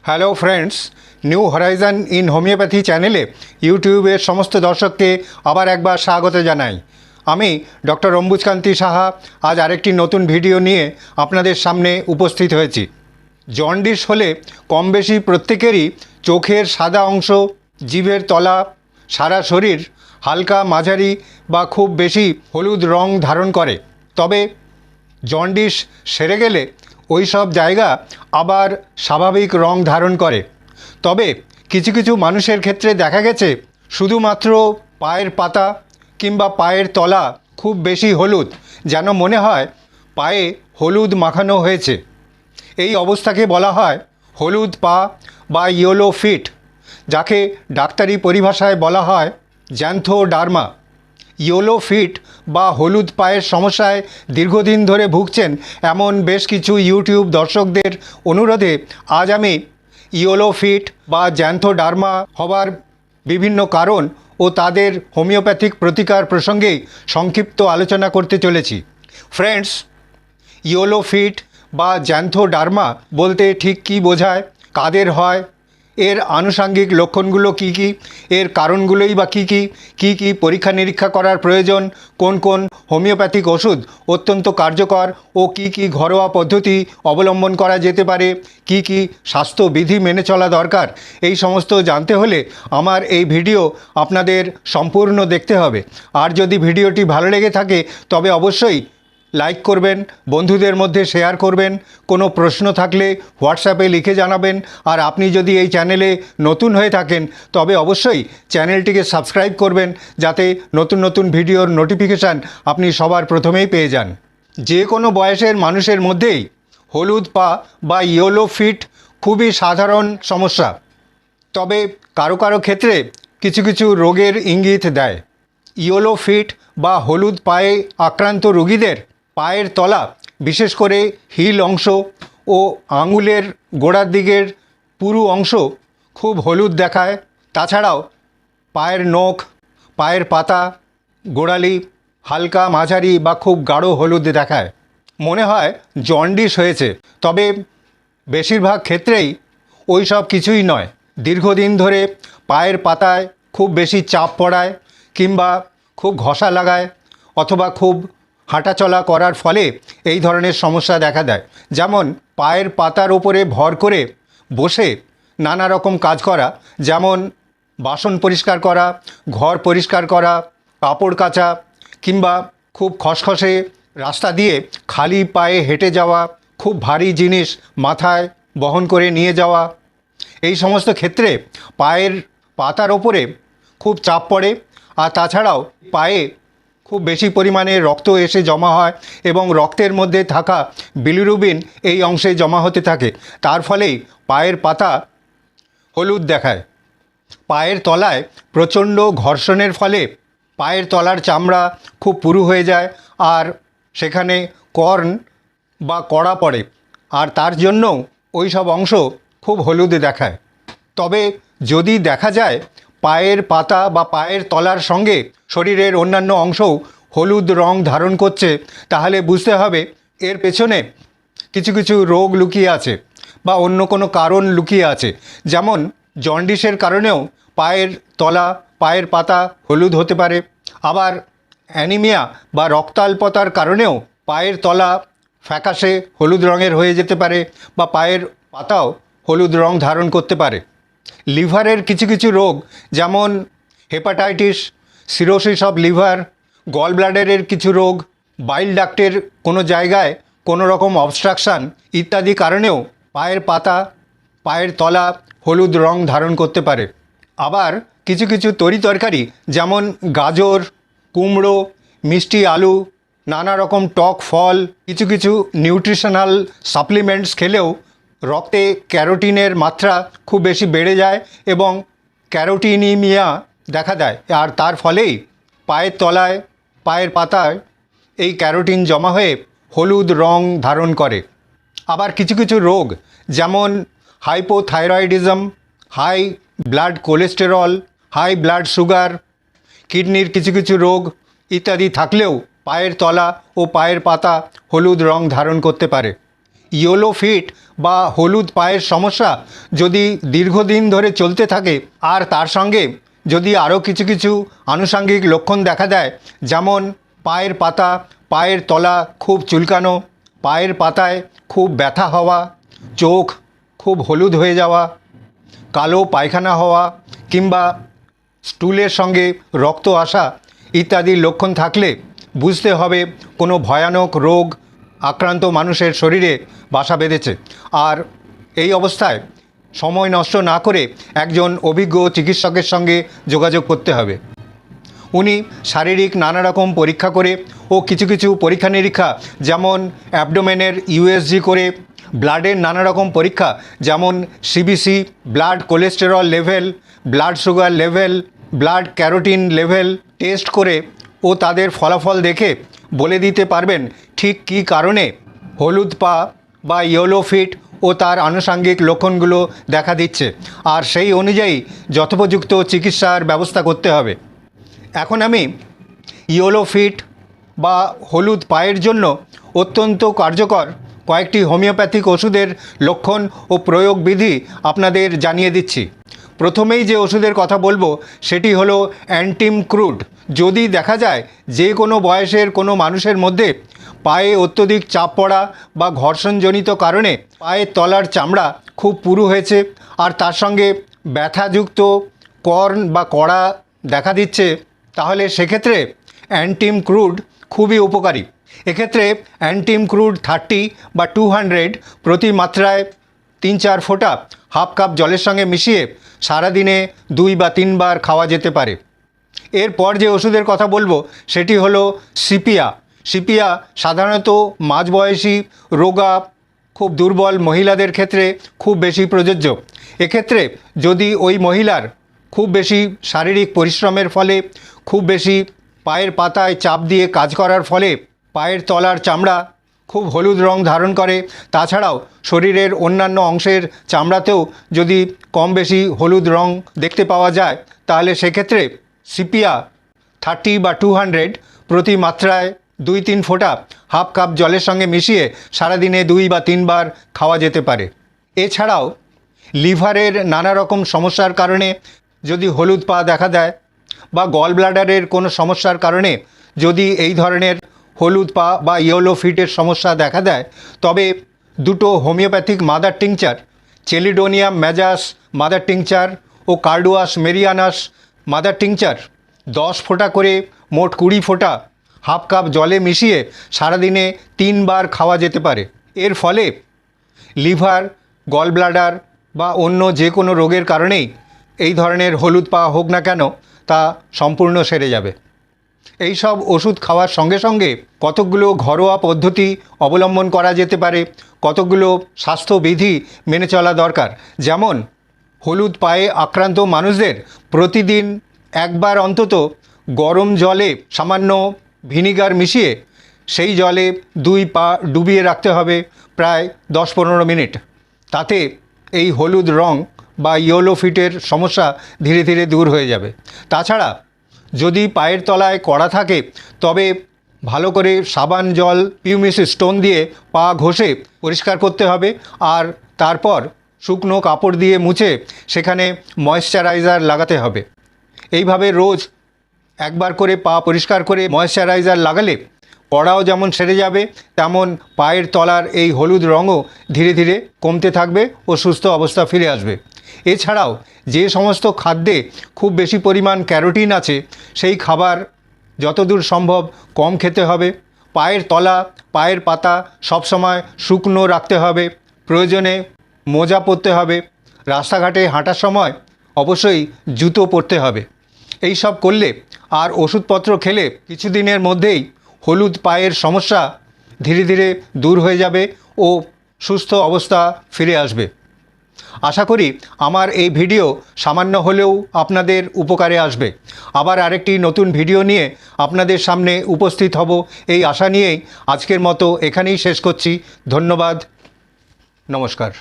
Hello friends, new Horizon in homeopathy চ্যানেলে ইউটিউবের সমস্ত দর্শককে আবার একবার স্বাগত জানাই। আমি ডক্টর অম্বুজকান্তি সাহা আজ আরেকটি নতুন ভিডিও নিয়ে আপনাদের সামনে উপস্থিত হয়েছি। জন্ডিস হলে কম বেশি প্রত্যেকেরই চোখের সাদা অংশ, জিভের তলা, সারা শরীর হালকা, মাঝারি বা খুব বেশি হলুদ রং ধারণ করে। তবে জন্ডিস সেরে গেলে ওই সব জায়গা আবার স্বাভাবিক রং ধারণ করে। তবে কিছু কিছু মানুষের ক্ষেত্রে দেখা গেছে শুধুমাত্র পায়ের পাতা কিংবা পায়ের তলা খুব বেশি হলুদ, যেন মনে হয় পায়ে হলুদ মাখানো হয়েছে। এই অবস্থাকে বলা হয় হলুদ পা বা ইয়েলো ফিট, যাকে ডাক্তারি পরিভাষায় বলা হয় জ্যান্থোডার্মা। ইয়েলো ফিট বা হলুদ পায়ের সমস্যায় দীর্ঘদিন ধরে ভুগছেন এমন বেশ কিছু ইউটিউব দর্শকদের অনুরোধে আজ আমি ইয়েলো ফিট বা জ্যান্থোডার্মা হবার বিভিন্ন কারণ ও তাদের হোমিওপ্যাথিক প্রতিকার প্রসঙ্গেই সংক্ষিপ্ত আলোচনা করতে চলেছি। ফ্রেন্ডস, ইয়েলো ফিট বা জ্যান্থোডার্মা বলতে ঠিক কী বোঝায়, কাদের হয়, এর আনুষাঙ্গিক লক্ষণগুলো কী কী, এর কারণগুলোই বা কী কী, কী কী পরীক্ষা নিরীক্ষা করার প্রয়োজন, কোন কোন হোমিওপ্যাথিক ওষুধ অত্যন্ত কার্যকর ও কী কী ঘরোয়া পদ্ধতি অবলম্বন করা যেতে পারে, কী কী স্বাস্থ্যবিধি মেনে চলা দরকার, এই সমস্ত জানতে হলে আমার এই ভিডিও আপনাদের সম্পূর্ণ দেখতে হবে। আর যদি ভিডিওটি ভালো লেগে থাকে তবে অবশ্যই লাইক করবেন, বন্ধুদের মধ্যে শেয়ার করবেন, কোনো প্রশ্ন থাকলে হোয়াটসঅ্যাপে লিখে জানাবেন। আর আপনি যদি এই চ্যানেলে নতুন হয়ে থাকেন তবে অবশ্যই চ্যানেলটিকে সাবস্ক্রাইব করবেন, যাতে নতুন নতুন ভিডিওর নোটিফিকেশান আপনি সবার প্রথমেই পেয়ে যান। যে কোনো বয়সের মানুষের মধ্যেই হলুদ পা বা ইয়েলো ফিট খুবই সাধারণ সমস্যা। তবে কারো কারো ক্ষেত্রে কিছু কিছু রোগের ইঙ্গিত দেয়। ইয়েলো ফিট বা হলুদ পায়ে আক্রান্ত রোগীদের পায়ের তলা, বিশেষ করে হিল অংশ ও আঙুলের গোড়ার দিকের পুরু অংশ খুব হলুদ দেখায়। তাছাড়াও পায়ের নখ, পায়ের পাতা, গোড়ালি হালকা, মাঝারি বা খুব গাঢ় হলুদ দেখায়। মনে হয় জন্ডিস হয়েছে। তবে বেশিরভাগ ক্ষেত্রেই ওই সব কিছুই নয়। দীর্ঘদিন ধরে পায়ের পাতায় খুব বেশি চাপ পড়ায় কিংবা খুব ঘষা লাগায় অথবা খুব হাঁটাচলা করার ফলে এই ধরনের সমস্যা দেখা দেয়। যেমন পায়ের পাতার ওপরে ভর করে বসে নানা রকম কাজ করা, যেমন বাসন পরিষ্কার করা, ঘর পরিষ্কার করা, কাপড় কাচা, কিংবা খুব খসখসে রাস্তা দিয়ে খালি পায়ে হেঁটে যাওয়া, খুব ভারী জিনিস মাথায় বহন করে নিয়ে যাওয়া। এই সমস্ত ক্ষেত্রে পায়ের পাতার ওপরে খুব চাপ পড়ে। আর তাছাড়াও পায়ে খুব বেশি পরিমাণে রক্ত এসে জমা হয় এবং রক্তের মধ্যে থাকা বিলিরুবিন এই অংশে জমা হতে থাকে। তার ফলেই পায়ের পাতা হলুদ দেখায়। পায়ের তলায় প্রচণ্ড ঘর্ষণের ফলে পায়ের তলার চামড়া খুব পুরু হয়ে যায় আর সেখানে কর্ন বা কড়া পড়ে, আর তার জন্য ওই সব অংশ খুব হলুদ দেখায়। তবে যদি দেখা যায় পায়ের পাতা বা পায়ের তলার সঙ্গে শরীরের অন্যান্য অংশও হলুদ রং ধারণ করছে, তাহলে বুঝতে হবে এর পেছনে কিছু কিছু রোগ লুকিয়ে আছে বা অন্য কোনো কারণ লুকিয়ে আছে। যেমন জন্ডিসের কারণেও পায়ের তলা, পায়ের পাতা হলুদ হতে পারে। আবার অ্যানিমিয়া বা রক্তাল্পতার কারণেও পায়ের তলা ফ্যাকাশে হলুদ রঙের হয়ে যেতে পারে বা পায়ের পাতাও হলুদ রং ধারণ করতে পারে। লিভারের কিছু কিছু রোগ, যেমন হেপাটাইটিস, সিরোসিস অফ লিভার, গল ব্লাডারের কিছু রোগ, বাইল ডাক্টের কোনো জায়গায় কোনো রকম অবস্ট্রাকশান ইত্যাদি কারণেও পায়ের পাতা, পায়ের তলা হলুদ রং ধারণ করতে পারে। আবার কিছু কিছু তরিতরকারি, যেমন গাজর, কুমড়ো, মিষ্টি আলু, নানা রকম টক ফল, কিছু কিছু নিউট্রিশনাল সাপ্লিমেন্টস খেলেও রক্তে ক্যারোটিনের মাত্রা খুব বেশি বেড়ে যায় এবং ক্যারোটিনিমিয়া দেখা দেয়। আর তার ফলেই পায়ের তলায়, পায়ের পাতায় এই ক্যারোটিন জমা হয়ে হলুদ রং ধারণ করে। আবার কিছু কিছু রোগ, যেমন hypothyroidism, high blood cholesterol, high blood sugar, কিডনির কিছু কিছু রোগ ইত্যাদি থাকলেও পায়ের তলা ও পায়ের পাতা হলুদ রং ধারণ করতে পারে। ইয়েলো ফিট বা হলুদ পায়ের সমস্যা যদি দীর্ঘদিন ধরে চলতে থাকে আর তার সঙ্গে যদি আরও কিছু কিছু আনুষঙ্গিক লক্ষণ দেখা দেয়, যেমন পায়ের পাতা, পায়ের তলা খুব চুলকানো, পায়ের পাতায় খুব ব্যথা হওয়া, চোখ খুব হলুদ হয়ে যাওয়া, কালো পায়খানা হওয়া কিংবা স্টুলের সঙ্গে রক্ত আসা ইত্যাদি লক্ষণ থাকলে বুঝতে হবে কোনো ভয়ানক রোগ আক্রান্ত মানুষের শরীরে বাসা বেঁধেছে। আর এই অবস্থায় সময় নষ্ট না করে একজন অভিজ্ঞ চিকিৎসকের সঙ্গে যোগাযোগ করতে হবে। উনি শারীরিক নানা রকম পরীক্ষা করে ও কিছু কিছু পরীক্ষা নিরীক্ষা, যেমন অ্যাবডোমেনের ইউএসজি করে, ব্লাডের নানা রকম পরীক্ষা যেমন CBC, blood cholesterol level, blood sugar level, blood carotene level taste করে ও তাদের ফলাফল দেখে বলে দিতে পারবেন ঠিক কী কারণে হলুদ পা বা ইয়েলো ফিট ও তার আনুষঙ্গিক লক্ষণগুলো দেখা দিচ্ছে, আর সেই অনুযায়ী যথোপযুক্ত চিকিৎসার ব্যবস্থা করতে হবে। এখন আমি ইয়েলো ফিট বা হলুদ পায়ের জন্য অত্যন্ত কার্যকর কয়েকটি হোমিওপ্যাথিক ওষুধের লক্ষণ ও প্রয়োগ বিধি আপনাদের জানিয়ে দিচ্ছি। প্রথমেই যে ওষুধের কথা বলবো সেটি হলো অ্যান্টিম ক্রুড। যদি দেখা যায় যে কোনো বয়সের কোনো মানুষের মধ্যে পায়ে অত্যধিক চাপ পড়া বা ঘর্ষণজনিত কারণে পায়ের তলার চামড়া খুব পুরু হয়েছে আর তার সঙ্গে ব্যথাযুক্ত কর্ন বা কড়া দেখা দিচ্ছে, তাহলে সেক্ষেত্রে অ্যান্টিম ক্রুড খুবই উপকারী। এক্ষেত্রে অ্যান্টিম ক্রুড 30 বা 200 প্রতি মাত্রায় 3-4 ফোঁটা হাফ কাপ জলের সঙ্গে মিশিয়ে সারাদিনে 2 বা 3 বার খাওয়া যেতে পারে। এরপর যে ওষুধের কথা বলবো সেটি হলো সিপিয়া। সিপিয়া সাধারণত মাঝবয়সী, রোগা, খুব দুর্বল মহিলাদের ক্ষেত্রে খুব বেশি প্রযোজ্য। এক্ষেত্রে যদি ওই মহিলার খুব বেশি শারীরিক পরিশ্রমের ফলে, খুব বেশি পায়ের পাতায় চাপ দিয়ে কাজ করার ফলে পায়ের তলার চামড়া খুব হলুদ রং ধারণ করে, তাছাড়াও শরীরের অন্যান্য অংশের চামড়াতেও যদি কম বেশি হলুদ রং দেখতে পাওয়া যায়, তাহলে সেক্ষেত্রে সিপিয়া 30 বা 200 প্রতি মাত্রায় 2-3 ফোঁটা হাফ কাপ জলের সঙ্গে মিশিয়ে সারাদিনে 2 বা 3 বার খাওয়া যেতে পারে। এছাড়াও লিভারের নানা রকম সমস্যার কারণে যদি হলুদ পা দেখা দেয় বা গল ব্লাডারের কোনো সমস্যার কারণে যদি এই ধরনের হলুদ পা বা ইয়েলো ফিটের সমস্যা দেখা দেয়, তবে দুটো homeopathic mother tincture, chelidonium majus mother tincture ও কার্ডুয়াস মেরিয়ানাস মাদার টিংচার 10 ফোঁটা করে মোট 20 ফোঁটা হাফ কাপ জলে মিশিয়ে সারাদিনে 3 বার খাওয়া যেতে পারে। এর ফলে লিভার, গল ব্লাডার বা অন্য যে কোনো রোগের কারণেই এই ধরনের হলুদ পা হোক না কেন তা সম্পূর্ণ সেরে যাবে। এই সব ওষুধ খাওয়ার সঙ্গে সঙ্গে কতকগুলো ঘরোয়া পদ্ধতি অবলম্বন করা যেতে পারে, কতকগুলো স্বাস্থ্যবিধি মেনে চলা দরকার। যেমন হলুদ পায়ে আক্রান্ত মানুষদের প্রতিদিন একবার অন্তত গরম জলে সামান্য ভিনিগার মিশিয়ে সেই জলে 2 পা ডুবিয়ে রাখতে হবে প্রায় 10-15 মিনিট। তাতে এই হলুদ রং বা ইয়েলো ফিটের সমস্যা ধীরে ধীরে দূর হয়ে যাবে। তাছাড়া যদি পায়ের তলায় কড়া থাকে তবে ভালো করে সাবান জল, পিউমিস স্টোন দিয়ে পা ঘষে পরিষ্কার করতে হবে, আর তারপর শুকনো কাপড় দিয়ে মুছে সেখানে ময়েশ্চারাইজার লাগাতে হবে। এইভাবে রোজ একবার করে পা পরিষ্কার করে ময়েশ্চারাইজার লাগালে কড়াও যেমন সেরে যাবে, তেমন পায়ের তলার এই হলুদ রঙও ধীরে ধীরে কমতে থাকবে ও সুস্থ অবস্থা ফিরে আসবে। এছাড়াও যে সমস্ত খাদ্যে খুব বেশি পরিমাণ ক্যারোটিন আছে সেই খাবার যতদূর সম্ভব কম খেতে হবে। পায়ের তলা, পায়ের পাতা সবসময় শুকনো রাখতে হবে। প্রয়োজনে মোজা পরতে হবে। রাস্তাঘাটে হাঁটার সময় অবশ্যই জুতো পরতে হবে। এই সব করলে আর ওষুধপত্র খেলে কিছুদিনের মধ্যেই হলুদ পায়ের সমস্যা ধীরে ধীরে দূর হয়ে যাবে ও সুস্থ অবস্থা ফিরে আসবে। আশা করি আমার এই ভিডিও সামান্য হলেও আপনাদের উপকারে আসবে। আবার আরেকটি নতুন ভিডিও নিয়ে আপনাদের সামনে উপস্থিত হব এই আশা নিয়েই আজকের মতো এখানেই শেষ করছি। ধন্যবাদ, নমস্কার।